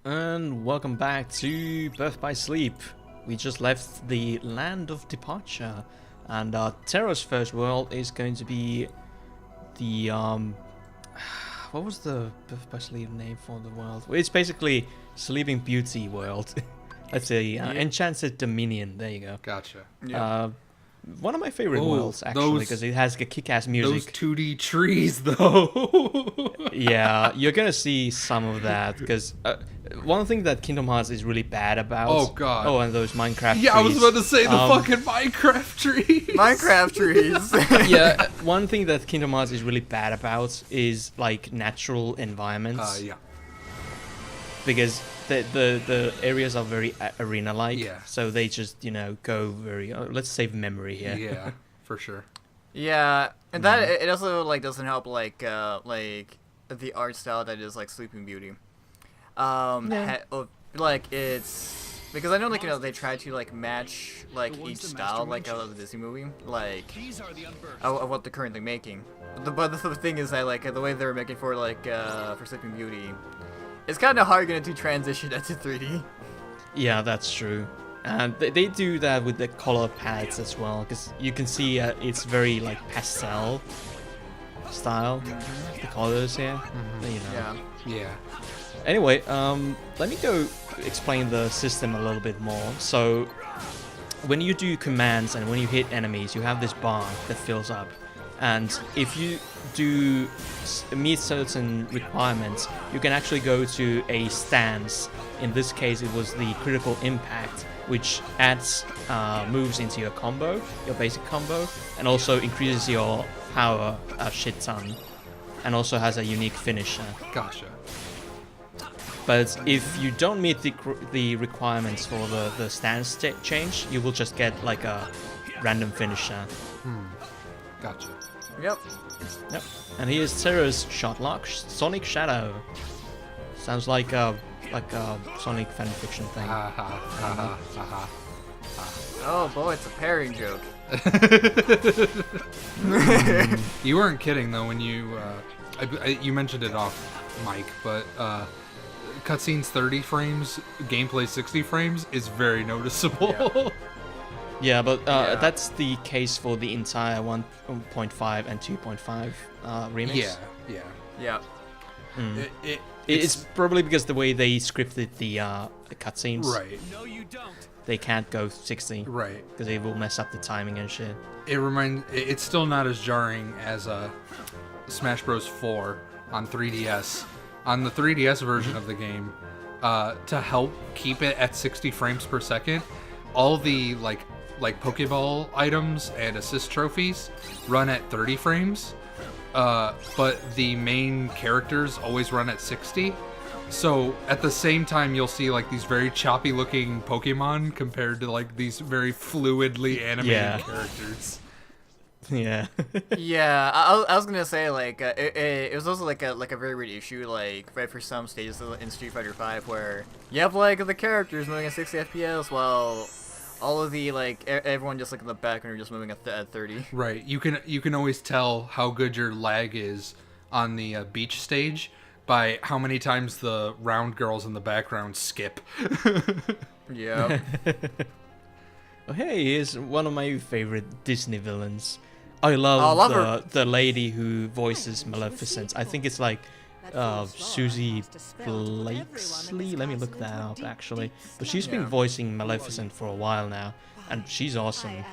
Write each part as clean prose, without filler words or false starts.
And welcome back to Birth by Sleep. We just left the land of departure, and Terra's first world is going to be the what was the Birth by Sleep name for the world? It's basically Sleeping Beauty world. Let's say Enchanted Dominion. There you go. Gotcha. One of my favorite worlds, actually, because it has kick-ass music. Those 2D trees, though. Yeah, you're gonna see some of that, because one thing that Kingdom Hearts is really bad about... Oh, God. Oh, and those Minecraft trees. Yeah, I was about to say the fucking Minecraft trees. Minecraft trees. Yeah, one thing that Kingdom Hearts is really bad about is, like, natural environments. Yeah. Because the areas are very arena-like, Yeah. so they just, go very... let's save memory here. Yeah, for sure. Yeah, and that it also doesn't help like the art style that is like Sleeping Beauty. It's because I know they try to match each style out of the Disney movie of what they're currently making. But the thing is that the way they're making for Sleeping Beauty, it's kind of hard to transition that to 3D. Yeah, that's true. And they do that with the color palettes as well, because you can see it's very pastel style, the colors here. Yeah. Anyway, let me go explain the system a little bit more. So, when you do commands and when you hit enemies, you have this bar that fills up. And if you do meet certain requirements, you can actually go to a stance. In this case, it was the critical impact, which adds moves into your combo, your basic combo, and also increases your power a shit ton, and also has a unique finisher. Gotcha. But if you don't meet the requirements for the stance change, you will just get a random finisher. Gotcha. Yep. And here's Terra's Shotlock, Sonic Shadow. Sounds like a Sonic fanfiction thing. Oh boy, it's a pairing joke. You weren't kidding though when you you mentioned it off mic, but cutscenes 30 frames, gameplay 60 frames is very noticeable. Yeah, but that's the case for the entire 1.5 and 2.5 remakes. Yeah. It's probably because the way they scripted the cutscenes. Right. No, you don't. They can't go 60. Right. Because they will mess up the timing and shit. It's still not as jarring as Smash Bros. 4 on 3DS. On the 3DS version of the game, to help keep it at 60 frames per second, all the like Pokeball items and assist trophies run at 30 frames, but the main characters always run at 60. So at the same time, you'll see these very choppy looking Pokemon compared to these very fluidly animated characters. Yeah. Yeah, I was gonna say it was also a very weird issue right for some stages in Street Fighter V where you have the characters moving at 60 FPS while all of the everyone just in the background are just moving at 30. Right. You can always tell how good your lag is on the beach stage by how many times the round girls in the background skip. Yeah. Oh, hey, here's one of my favorite Disney villains. I love the lady who voices Maleficent. I think it's Susie Blakesley. Let me look that up, actually. But she's been voicing Maleficent for a while now, and she's awesome.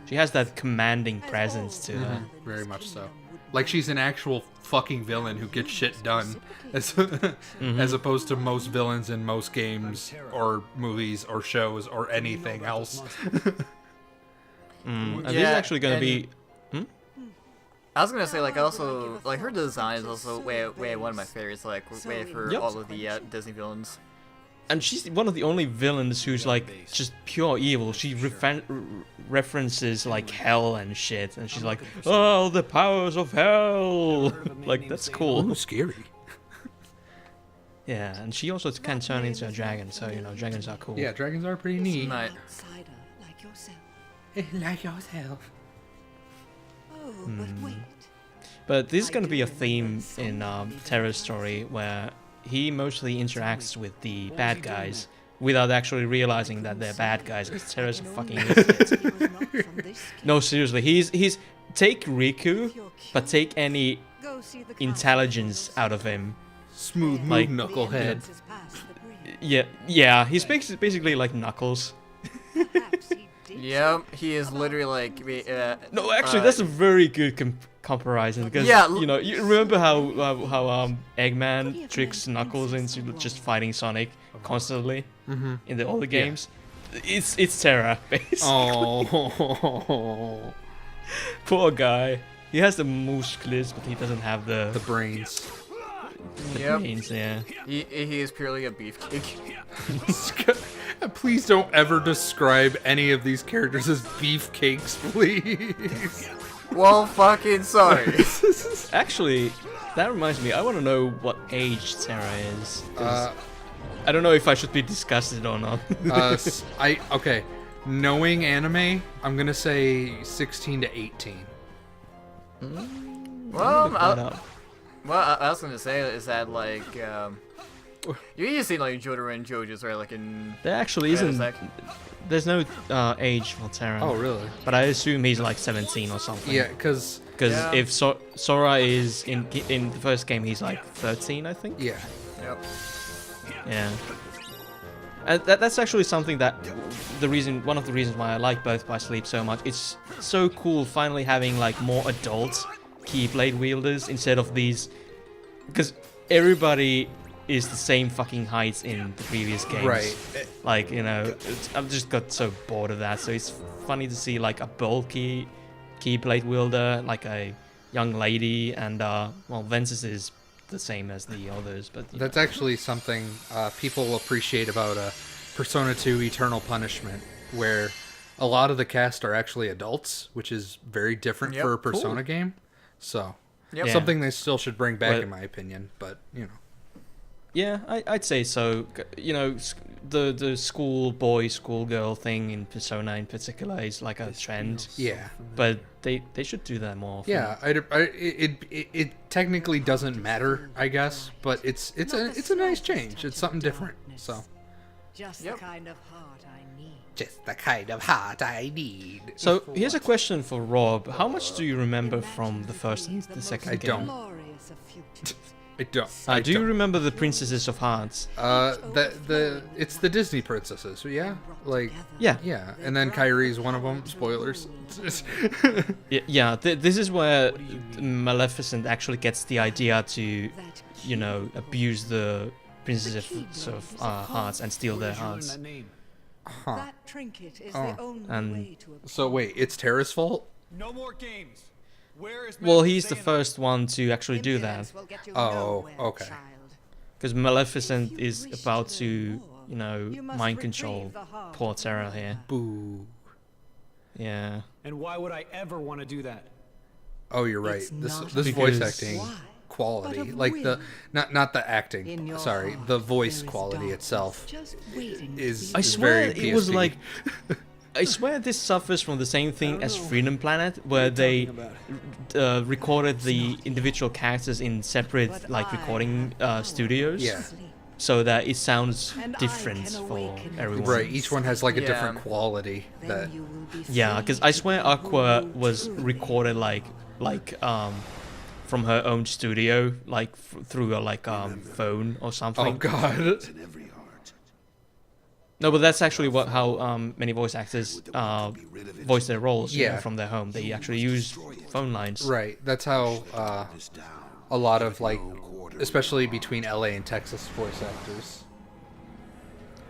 She has that commanding presence to her. Very much so. She's an actual fucking villain who gets shit done, as opposed to most villains in most games or movies or shows or anything else. And this is actually going to be... I was gonna say also her design is also way one of my favorites way for all of the Disney villains. And she's one of the only villains who's just pure evil. She references hell and shit, and she's like, "Oh, the powers of hell!" That's cool. Oh, scary. Yeah, and she also can turn into a dragon, so dragons are cool. Yeah, dragons are pretty neat. Nice. Like yourself. But wait. But this is going to be a theme in Terra's story where he mostly interacts with the bad guys without actually realizing that they're bad guys, because Terra's a fucking misfit. No, seriously, he's take Riku, but take any intelligence out of him. Smooth move, Like- knucklehead. Yeah, he's basically like Knuckles. Yep, he is literally like. No, actually, that's a very good comparison, because Yeah, you know, you remember how Eggman tricks Knuckles into just fighting Sonic constantly in the older games. It's Terra, basically. Oh, Poor guy. He has the muscles, but he doesn't have the brains. Yep. brains. Yeah. He is purely a beefcake. Please don't ever describe any of these characters as beefcakes, please. Well, fucking sorry. Actually, that reminds me. I want to know what age Terra is. 'Cause I don't know if I should be disgusted or not. Okay. Knowing anime, I'm gonna say 16 to 18. Well, Look that up. I was gonna say is that like you just see like Jotaro and Jojo's right like in. There actually Wait a isn't. sec. There's no age for Terra. Oh, really? But I assume he's like 17 or something. Yeah, because Because Yeah. if Sora is in the first game, he's like 13, I think. yeah, Yep. Yeah. And that's actually something that one of the reasons why I like Birth by Sleep so much. It's so cool finally having like more adult Keyblade wielders instead of these, because everybody is the same fucking height in the previous games. right. Like, you know, I've just got so bored of that. So it's funny to see like a bulky Keyblade wielder, like a young lady, and well, Ventus is the same as the others, but you That's actually something people appreciate about Persona 2 Eternal Punishment, where a lot of the cast are actually adults, which is very different Yep, for a cool. Persona game. So, Yep. Yeah. something they still should bring back, But- in my opinion. But, you know. Yeah, I'd say so. You know, the schoolgirl thing in Persona in particular is like a trend, Yeah. but they should do that more often. Yeah, it technically doesn't matter, I guess, but it's a nice change. It's something different. So Just Yep. the kind of heart I need. just the kind of heart I need. So here's a question for Rob. How much do you remember from the first and the second I game? don't. Glorious of futures. I don't. Do you remember the Princesses of Hearts? It's the Disney princesses. Yeah, like Yeah. yeah, and then Kyrie's one of them. Spoilers. Yeah, this is where Maleficent actually gets the idea to, you know, abuse the Princesses of Hearts and steal their hearts. Huh. That trinket is Oh. the only And- way to obtain. So wait, it's Terra's fault? No more games. Where is Well, Master he's the Xehanort? first one to actually do that, Impudence will get you Oh, nowhere, okay. child. because Maleficent If you is wish about to to, learn you know, more, you must mind retrieve control the heart poor of Terra the here. man. Boo. Yeah. And why would I ever want to do that? Oh, you're right. It's This not voice because- acting Why? quality, But of like the will. not the acting. In your Sorry, heart, the voice there is quality darkness itself just waiting to is. be I is swear very it was PSP. like, I swear this suffers from the same thing as Freedom Planet, where they recorded the individual characters in separate But like I recording studios, Yeah. so that it sounds And I different can for awaken everyone. Right, each one has like a Yeah. different quality. Then That you will be Yeah, free because I to swear be Aqua who was truly recorded like from her own studio, like through a phone or something. oh god. No, but that's actually how many voice actors voice their roles, you know, Yeah. from their home. They actually use phone lines. Right, that's how a lot of like, especially between LA and Texas voice actors.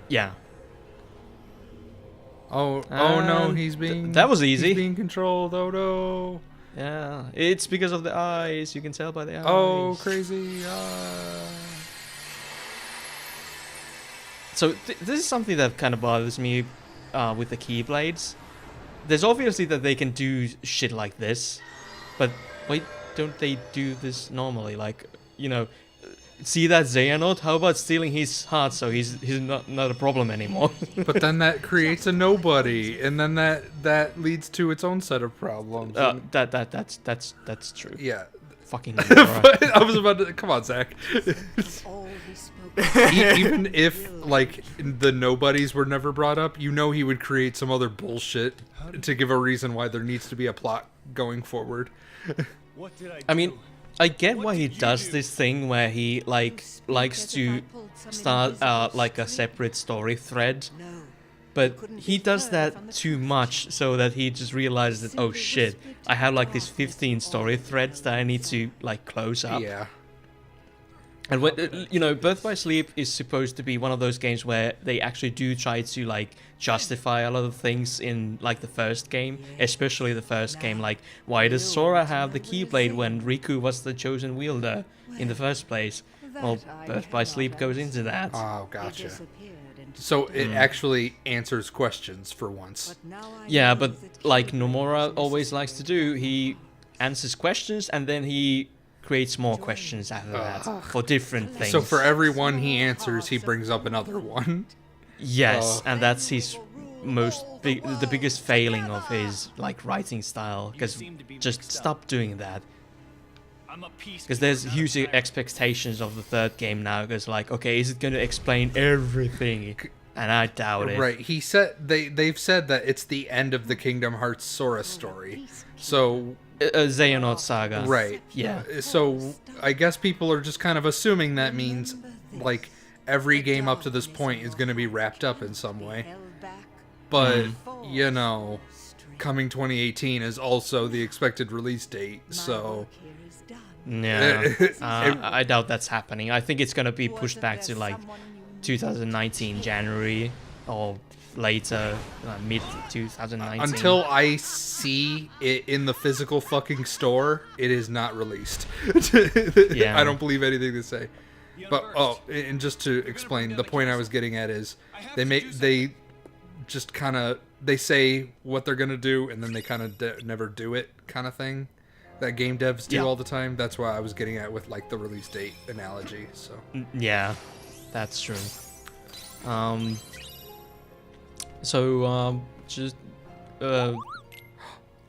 Yeah. Oh no, And he's being that was easy. He's being controlled. Oh no. Yeah, it's because of the eyes. You can tell by the eyes. Oh crazy. So this is something that kind of bothers me with the Keyblades. There's obviously that they can do shit like this, but why don't they do this normally? Like, you know, see that Xehanort? How about stealing his heart so he's not a problem anymore? But then that creates a nobody, and then that leads to its own set of problems. and- that's true. yeah. Fucking Nora. I was about to come on, Zach. all he Even if like the nobodies were never brought up, you know he would create some other bullshit to give a reason why there needs to be a plot going forward. What did I do? I mean, I get why he does this thing where he like likes to start like a separate story thread, but he does that too much so that he just realizes that, oh shit, I have like these 15 story threads that I need to like close up. Yeah. And when, you know, Birth by Sleep is supposed to be one of those games where they actually do try to like justify a lot of things in like the first game, especially the first game. Like, why does Sora have the Keyblade when Riku was the chosen wielder in the first place? Well, Birth by Sleep goes into that. Oh, gotcha. So it actually answers questions for once. Yeah, but like Nomura always likes to do, he answers questions and then he creates more questions after that for different things. So for every one he answers, he brings up another one. Yes, and that's his the biggest failing of his like writing style. Because just stop doing that. Because there's huge expectations of the third game now. Because like, okay, is it going to explain everything? And I doubt it. Right. He said they've said that it's the end of the Kingdom Hearts Sora story. So Xehanort Saga. right. Yeah. So I guess people are just kind of assuming that means like every game up to this point is going to be wrapped up in some way. But you know, coming 2018 is also the expected release date. So Yeah. I doubt that's happening. I think it's going to be pushed back to like 2019 January or later, mid 2019. until I see it in the physical fucking store, it is not released. Yeah. I don't believe anything they say. But and just to explain, the point I was getting at is they just kind of they say what they're gonna do and then they kind of never do it, kind of thing. That game devs do all the time. That's why I was getting at with like the release date analogy. So Yeah, that's true. Just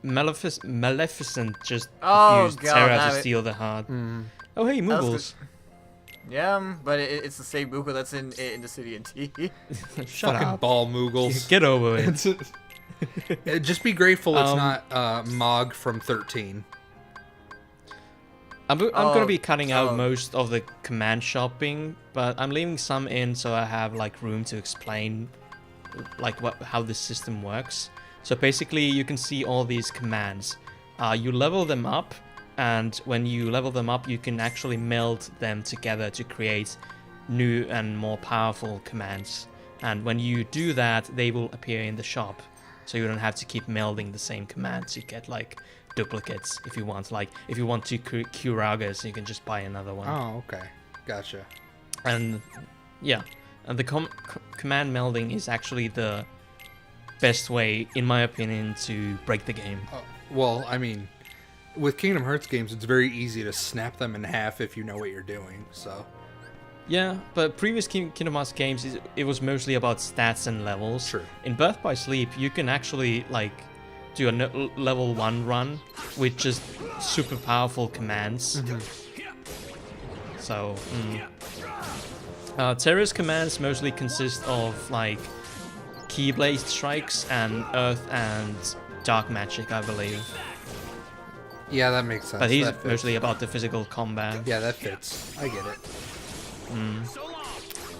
Maleficent just used God, Terra damn to it. steal the heart. Oh hey, Moogles. Yeah, but it's the same Moogle that's in the City and T. Shut fucking up. ball Moogles. Get over it. Just be grateful it's not Mog from 13. I'm gonna be cutting out oh. most of the command shopping, but I'm leaving some in so I have like room to explain like how this system works. So basically you can see all these commands. You level them up, and when you level them up you can actually meld them together to create new and more powerful commands. And when you do that, they will appear in the shop. So you don't have to keep melding the same commands. You get like duplicates if you want. Like if you want to cure Ragas, you can just buy another one. Oh, okay. Gotcha. And yeah, and the command melding is actually the best way, in my opinion, to break the game. Well, I mean, with Kingdom Hearts games, it's very easy to snap them in half if you know what you're doing. So Yeah, but previous Kingdom Hearts games, it was mostly about stats and levels. Sure. In Birth by Sleep, you can actually like do a level 1 run with just super powerful commands. So, Terra's commands mostly consist of like Keyblade strikes and Earth and Dark Magic, I believe. yeah, that makes sense. But he's That fits. mostly about the physical combat. Yeah, that fits. I get it. And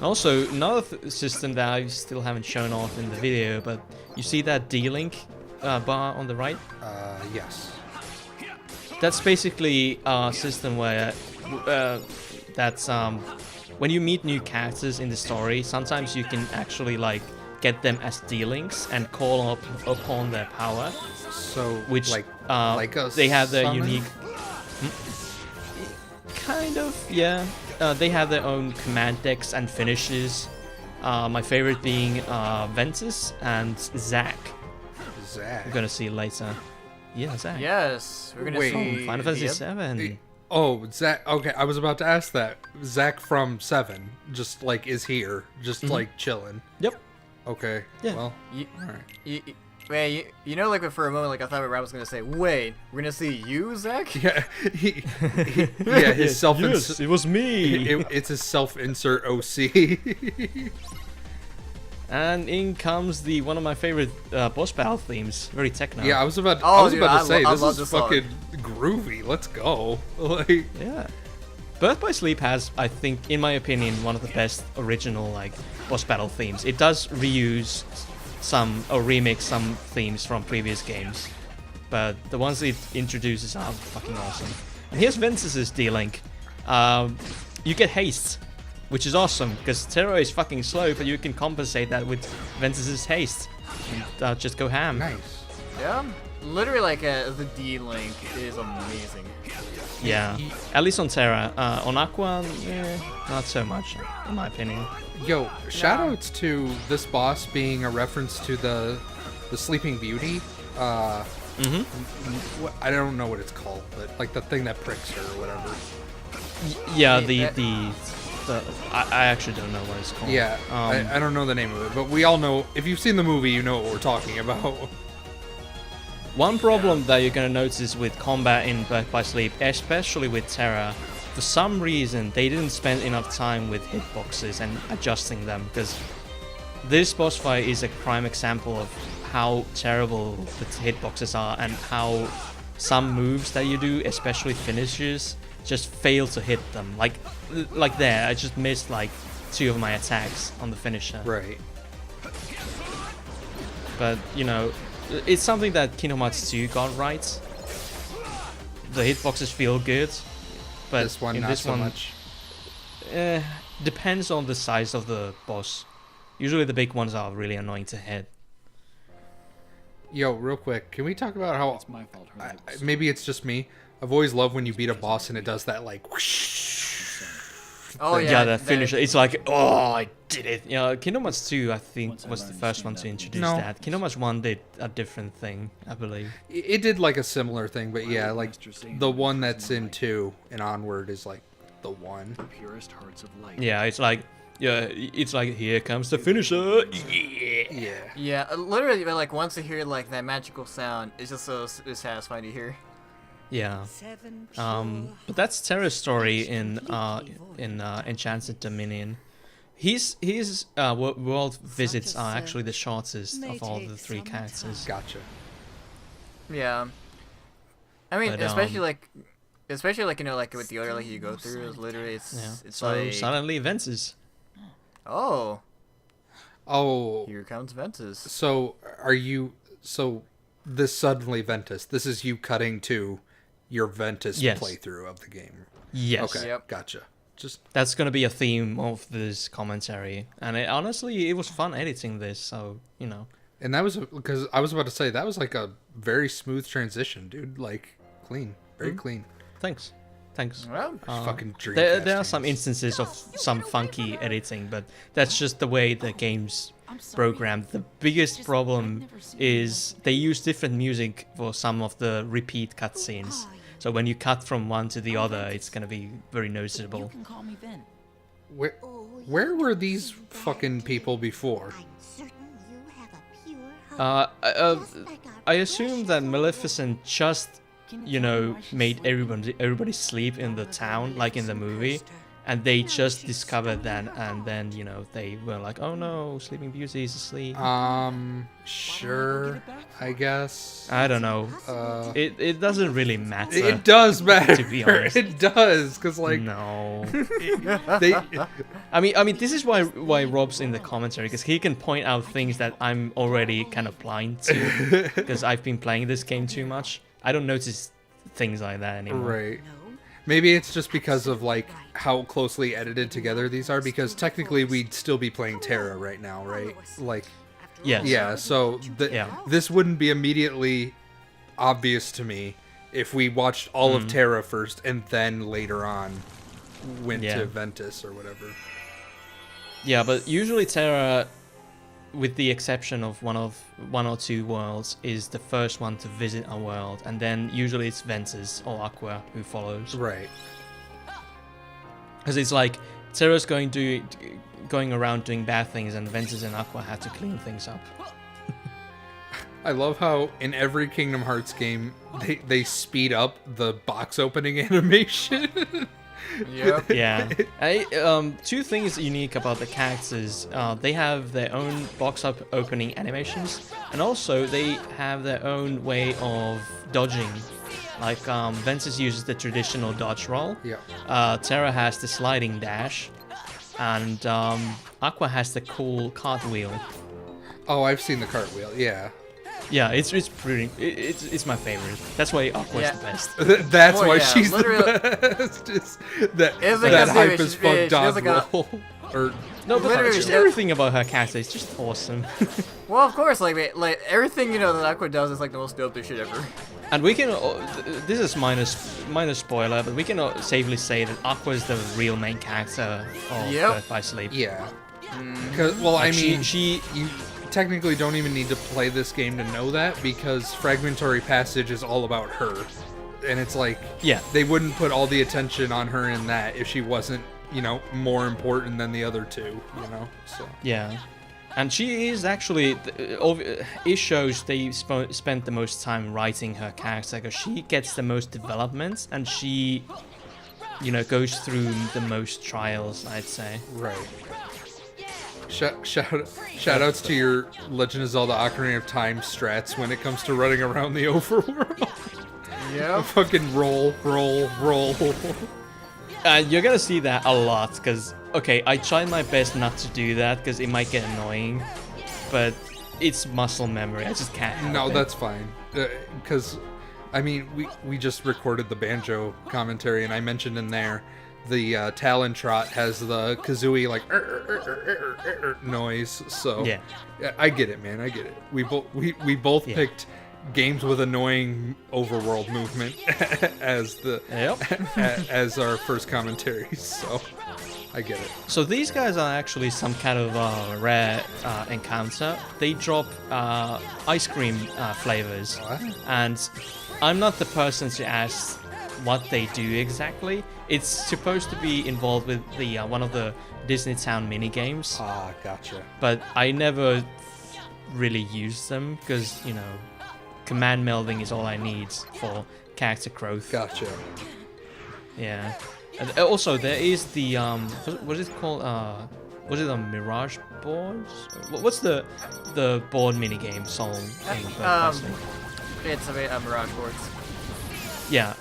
also, another system that I still haven't shown off in the video, but you see that D-Link bar on the right? Yes. That's basically a system where when you meet new characters in the story, sometimes you can actually like get them as D-Links and call upon their power, So, which like a they have their summon? unique. Kind of, yeah. They have their own command decks and finishes. My favorite being Ventus and Zack. Zack. We're gonna see later. Yeah, Zack. Yes, we're gonna Wait. see. Final Fantasy Yep. 7. Oh, Zack. Okay, I was about to ask that. Zack from 7 just like is here, just like chilling. Yep. Okay. Yeah. Well, You, all right. Wait, you know, like for a moment, like I thought Rob was gonna say, "Wait, we're gonna see you, Zach?" Yeah, yeah, his self. Yes, it was me. It's his self-insert OC. And in comes one of my favorite boss battle themes. Very techno. Yeah, I was about. Oh, I was dude, about to I say love this is this song. fucking groovy. Let's go. Like, Yeah. Birth by Sleep has, I think, in my opinion, one of the best original like boss battle themes. It does reuse or remix some themes from previous games, but the ones it introduces are fucking awesome. And here's Ventus's D-Link. You get haste, which is awesome because Terra is fucking slow, but you can compensate that with Ventus's haste. And, just go ham. nice. Yeah. Literally, like the D-Link is amazing. Yeah, at least on Terra. On Aqua, not so much, in my opinion. Yo, shoutouts to this boss being a reference to the Sleeping Beauty. I don't know what it's called, but like the thing that pricks her or whatever. Yeah, I actually don't know what it's called. Yeah, I don't know the name of it, but we all know. If you've seen the movie, you know what we're talking about. One problem that you're gonna notice with combat in Birth by Sleep, especially with Terra, for some reason they didn't spend enough time with hitboxes and adjusting them, because this boss fight is a prime example of how terrible the hitboxes are and how some moves that you do, especially finishes, just fail to hit them. Like there, I just missed like 2 of my attacks on the finisher. Right. But, you know, it's something that Kingdom Hearts 2 got right. The hitboxes feel good, but This one, in not this so one, much. depends on the size of the boss. Usually the big ones are really annoying to hit. Yo, real quick, can we talk about how It's my fault. maybe it's just me? I've always loved when you beat a boss and it does that like whoosh. Oh thing. yeah, Yeah, that finisher, it's like, oh, I did it. You know, Kingdom Hearts 2, I think, was the first one to introduce No. that. Kingdom Hearts 1 did a different thing, I believe. It did like a similar thing, but yeah, like the one that's in 2 and onward is like the one. Purest hearts of light. Yeah, it's like, here comes the finisher. Yeah. Yeah. Yeah, literally, but like once you hear like that magical sound, it's just so satisfying to hear. Yeah. 7 But that's Terra's story in Enchanted Dominion. His world visits are actually the shortest of all the 3 characters. Gotcha. Yeah. I mean, But, especially like you know, like with the other like you go through, is literally Yeah. it's So like suddenly Ventus. oh, Oh, here comes Ventus. so this suddenly Ventus. This is you cutting to your Ventus Yes. playthrough of the game. Yes. Okay, Yep. gotcha. Just That's gonna be a theme of this commentary, and honestly, it was fun editing this. So you know, and that was because I was about to say that was like a very smooth transition, dude. Like clean, very clean. thanks. Well, Fucking dream. There are some instances of some funky editing, but that's just the way the game's programmed. The biggest problem is they use different music for some of the repeat cutscenes. So when you cut from one to the other, it's gonna be very noticeable. You can call me Vin. Where were these fucking people before? I assume that Maleficent just, you know, made everybody sleep in the town, like in the movie, and they just discovered that, and then, you know, they were like, oh no, Sleeping Beauty is asleep. Sure, I guess. I don't know. It doesn't really matter. It does matter. To be honest. It does, cause like No. they. I mean, this is why Rob's in the commentary, because he can point out things that I'm already kind of blind to, because I've been playing this game too much. I don't notice things like that anymore. Right. Maybe it's just because of like how closely edited together these are, because technically we'd still be playing Terra right now, right? Like, Yes. yeah, so this wouldn't be immediately obvious to me if we watched all of Terra first and then later on went to Ventus or whatever. Yeah, but usually Terra, with the exception of one or two worlds, is the first one to visit a world, and then usually it's Ventus or Aqua who follows. Right. Because it's like Terra's going around doing bad things, and Ventus and Aqua have to clean things up. I love how in every Kingdom Hearts game they speed up the box opening animation. Yep. Yeah. Two things unique about the characters. They have their own box up opening animations, and also they have their own way of dodging. Like Ventus uses the traditional dodge roll. Yeah. Terra has the sliding dash, and Aqua has the cool cartwheel. Oh, I've seen the cartwheel. Yeah. Yeah, it's pretty. It's my favorite. That's why Aqua's Yeah. the best. That's Well, why yeah, she's literally- the best. It's that It's like that a hype series, as she- fuck she does dodge like a- roll. Or No, but Literally, just yeah. everything about her character is just awesome. Well, of course, like everything that Aqua does is like the most dopest shit ever. And we can. This is minor spoiler, but we can safely say that Aqua is the real main character of Yep. Birth by Sleep. yeah. Because well, I Like, mean, she you technically don't even need to play this game to know that because Fragmentary Passage is all about her, and it's like Yeah. they wouldn't put all the attention on her in that if she wasn't, you know, more important than the other two, you know. So Yeah, and she is actually. It shows they spent the most time writing her character because she gets the most development and she, you know, goes through the most trials. I'd say. right. Shout outs to your Legend of Zelda Ocarina of Time strats when it comes to running around the overworld. Yep. Fucking roll. You're gonna see that a lot because, okay, I tried my best not to do that because it might get annoying, but it's muscle memory. I just can't. help No, it. that's fine. Because, I mean, we just recorded the banjo commentary, and I mentioned in there the Talon Trot has the kazooie like noise. So Yeah. I get it, man. I get it. We both Yeah. picked games with annoying overworld movement as the Yep. as our first commentaries. So I get it. So these guys are actually some kind of rare encounter. They drop ice cream flavors, What? and I'm not the person to ask what they do exactly. It's supposed to be involved with the one of the Disney Town mini games, Ah, gotcha. but I never really use them because, you know, command melding is all I need for character growth. Gotcha. Yeah. And also, there is the what is it called? Was it a Mirage boards? What's the board mini game song in Birth by Sleep? It's a Mirage boards. Yeah,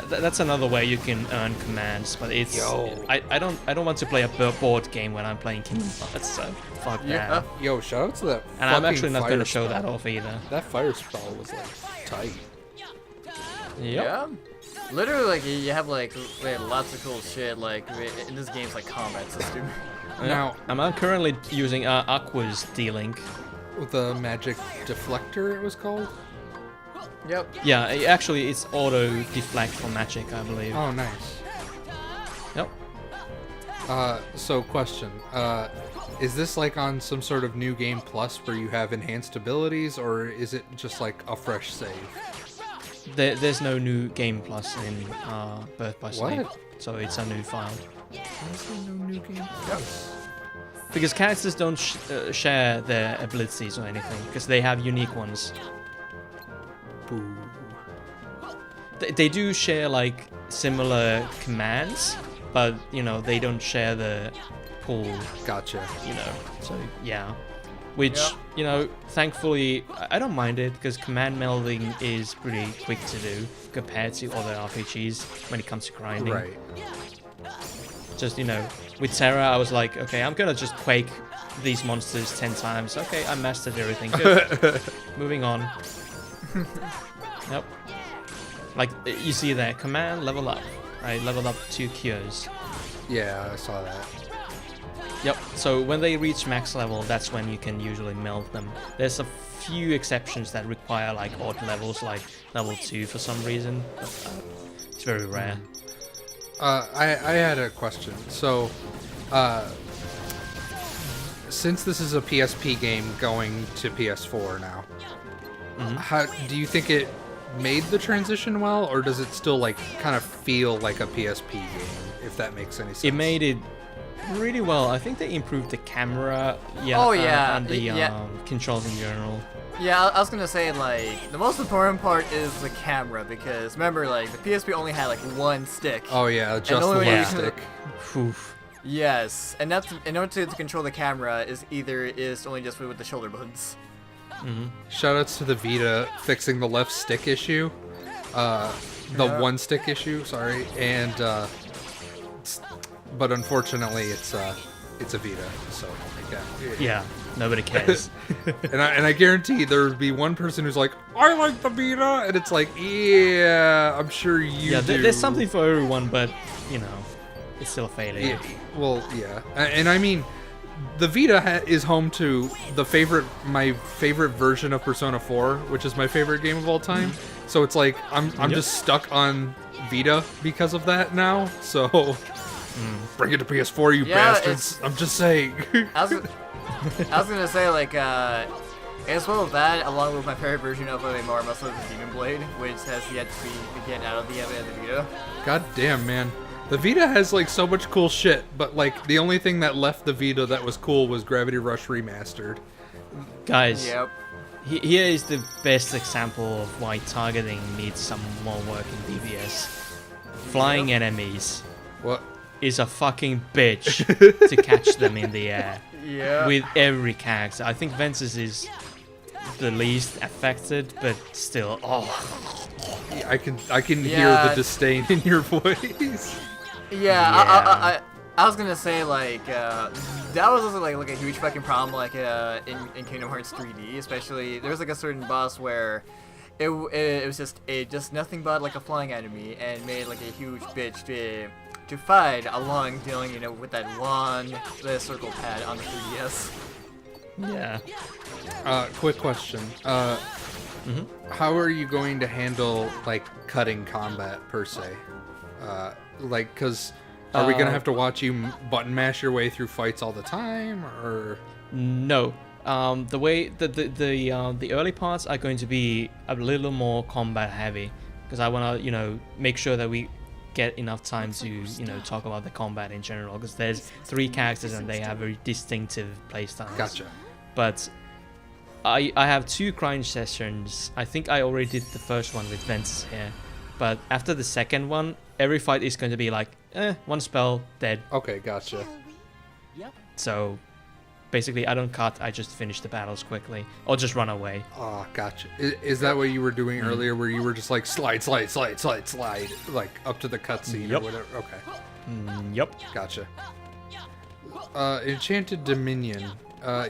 that's another way you can earn commands, but it's Yo. I don't want to play a board game when I'm playing Kingdom Hearts, so fuck Yeah. that. Yo, shout out to that. And I'm fucking actually not fire going to show spell. that off either. That fire spell was like tight. Yep. Yeah. Literally, like you have like lots of cool shit. Like in this game's like combat system. Now, I'm currently using Aqua's D-Link. with the magic deflector, it was called. Yep. Yeah, actually it's auto deflect for magic, I believe. Oh, nice. Yep. So question. Is this like on some sort of new game plus where you have enhanced abilities, or is it just like a fresh save? There's no new game plus in Birth by Sleep, What? so it's a new file. Why is there no new game plus? Because characters don't share their abilities or anything, because they have unique ones. Boo. They do share like similar commands, but you know they don't share the pool. Gotcha. You know, so yeah. Which, Yep. you know, thankfully I don't mind it because command melding is pretty quick to do compared to other RPGs when it comes to grinding. Right. Just, you know, with Terra, I was like, okay, I'm gonna just quake these monsters 10 times. Okay, I mastered everything. Good. Moving on. Yep. Like, you see there, command, level up. I leveled up 2 cures. Yeah, I saw that. Yep, so when they reach max level, that's when you can usually meld them. There's a few exceptions that require, like, odd levels, like level 2 for some reason. But, it's very rare. I had a question. So, since this is a PSP game going to PS4 now, how do you think it made the transition well, or does it still like kind of feel like a PSP game? If that makes any sense. It made it really well. I think they improved the camera, Oh, yeah, and the yeah. controls in general. Yeah, I was gonna say, like, the most important part is the camera, because remember, like, the PSP only had, like, one stick. Oh yeah, just the only way one you can- stick. Oof. Yes, and that's, in order to control the camera, is only just with the shoulder buttons. Shoutouts to the Vita fixing the left stick issue, the Yeah. one stick issue. Sorry, and but unfortunately it's a Vita, so Yeah, nobody cares. and I guarantee there would be one person who's like, I like the Vita, and it's like, yeah, I'm sure you Yeah, do. there's something for everyone, but you know, it's still a failure. Yeah, well, yeah, and I mean, the Vita is home to my favorite version of Persona 4, which is my favorite game of all time. So it's like I'm Yep. just stuck on Vita because of that now. So bring it to PS4, you Yeah, bastards! I'm just saying. I was gonna say, like, as well as that, along with my favorite version of Mario Muscle, the Demon Blade, which has yet to be get out of the Vita. God damn, man. The Vita has like so much cool shit, but like the only thing that left the Vita that was cool was Gravity Rush Remastered. Guys, Yep. here is the best example of why targeting needs some more work in DBS. Flying enemies What? is a fucking bitch to catch them in the air. Yeah. With every character. I think Ventus is the least affected, but still, I can hear Yeah. the disdain in your voice. Yeah. I was gonna say, like, that was also like a huge fucking problem, like, in Kingdom Hearts 3D, especially. There was like a certain boss where it was just nothing but like a flying enemy, and made like a huge bitch to fight along dealing, with that long circle pad on the 3DS. yeah. Quick question. How are you going to handle like cutting combat per se? Cause are we gonna have to watch you button mash your way through fights all the time, or? No. The way the early parts are going to be a little more combat heavy, because I want to make sure that we get enough time to talk about the combat in general, because there's 3 characters and they have very distinctive playstyles. Gotcha. But I have 2 grind sessions. I think I already did the first one with Ventus here, but after the second one, every fight is going to be like, one spell, dead. Okay, gotcha. So basically, I don't cut, I just finish the battles quickly, or just run away. Oh, gotcha. Is that what you were doing earlier, where you were just like slide, like up to the cutscene or Yep. whatever? Okay, Yup. gotcha. Enchanted Dominion.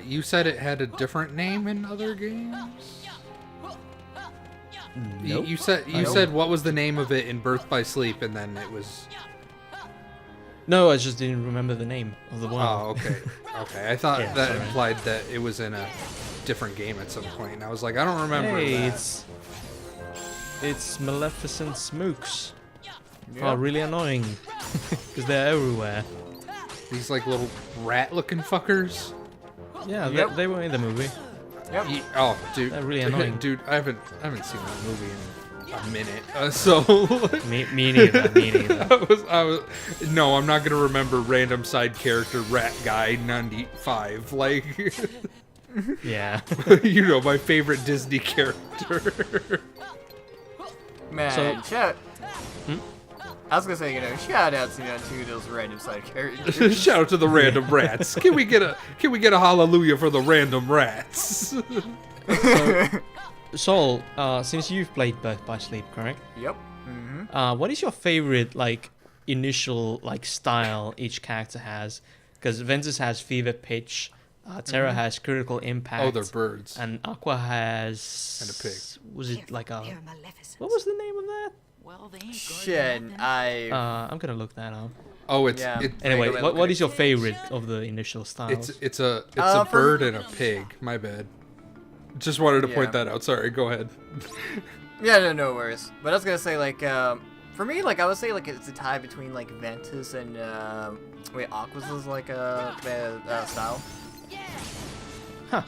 You said it had a different name in other games. Nope. You said what was the name of it in Birth by Sleep, and then it was. No, I just didn't remember the name of the one. Oh, okay. Okay, I thought Yeah, that sorry. implied that it was in a different game at some point, and I was like, I don't remember Hey, that. it's Maleficent Smooks. Yep. Oh, really annoying, because they're everywhere. These like little rat-looking fuckers. Yeah, Yep. they were in the movie. Yep. Oh, dude, They're really annoying. dude, I haven't seen that movie in a minute. So Me neither. Me neither. I was no, I'm not gonna remember random side character rat guy 95. Like, Yeah. my favorite Disney character. Man, So- shout. I was gonna say, shout outs, to those random side characters. Shout out to the random rats. Can we get a hallelujah for the random rats? Sol, since you've played Birth by Sleep, correct? Yep. What is your favorite initial style each character has? Because Ventus has Fever Pitch, Terra has Critical Impact. Oh, they're birds. And Aqua has. And a pig. Was it like a? They're Maleficent. What was the name of that? Well, they ain't Shit, I'm gonna look that up. Oh, it's Yeah. Anyway, Go what is your favorite of the initial styles? it's a for- bird and a pig. My bad. Just wanted to point Yeah. that out. Sorry, go ahead. Yeah, no worries. But I was gonna say, for me, I would say, it's a tie between, Ventus and, Aqua's, style. Huh.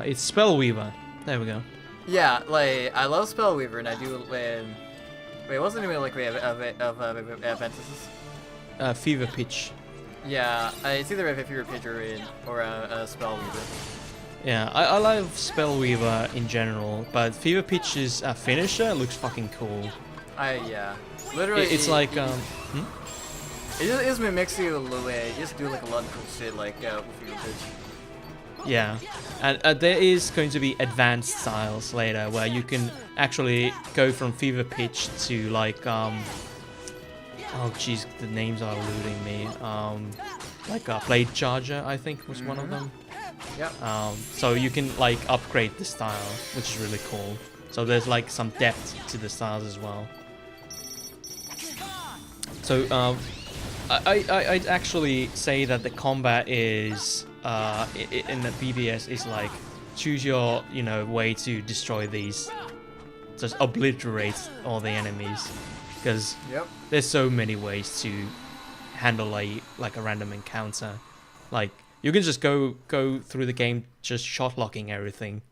It's Spellweaver. There we go. Yeah, I love Spellweaver, and I do, wait, what's the name of, Ventus's? Fever Pitch. Yeah, it's either a Fever Pitch or a Spell Weaver. Yeah, I love Spellweaver in general, but Fever Pitch's finisher looks fucking cool. Yeah. Literally, It's like It just mimics you a little bit. You just do like a lot of cool shit like with Fever Pitch. yeah, and there is going to be advanced styles later where you can actually go from Fever Pitch to like oh jeez, the names are eluding me. Like a Blade Charger, I think was one of them. Yep. So you can like upgrade the style, which is really cool. So there's like some depth to the styles as well. So I'd actually say that the combat is in the BBS is like choose your way to destroy these, just obliterate all the enemies, because there's so many ways to handle a random encounter. Like you can just go through the game just shot locking everything,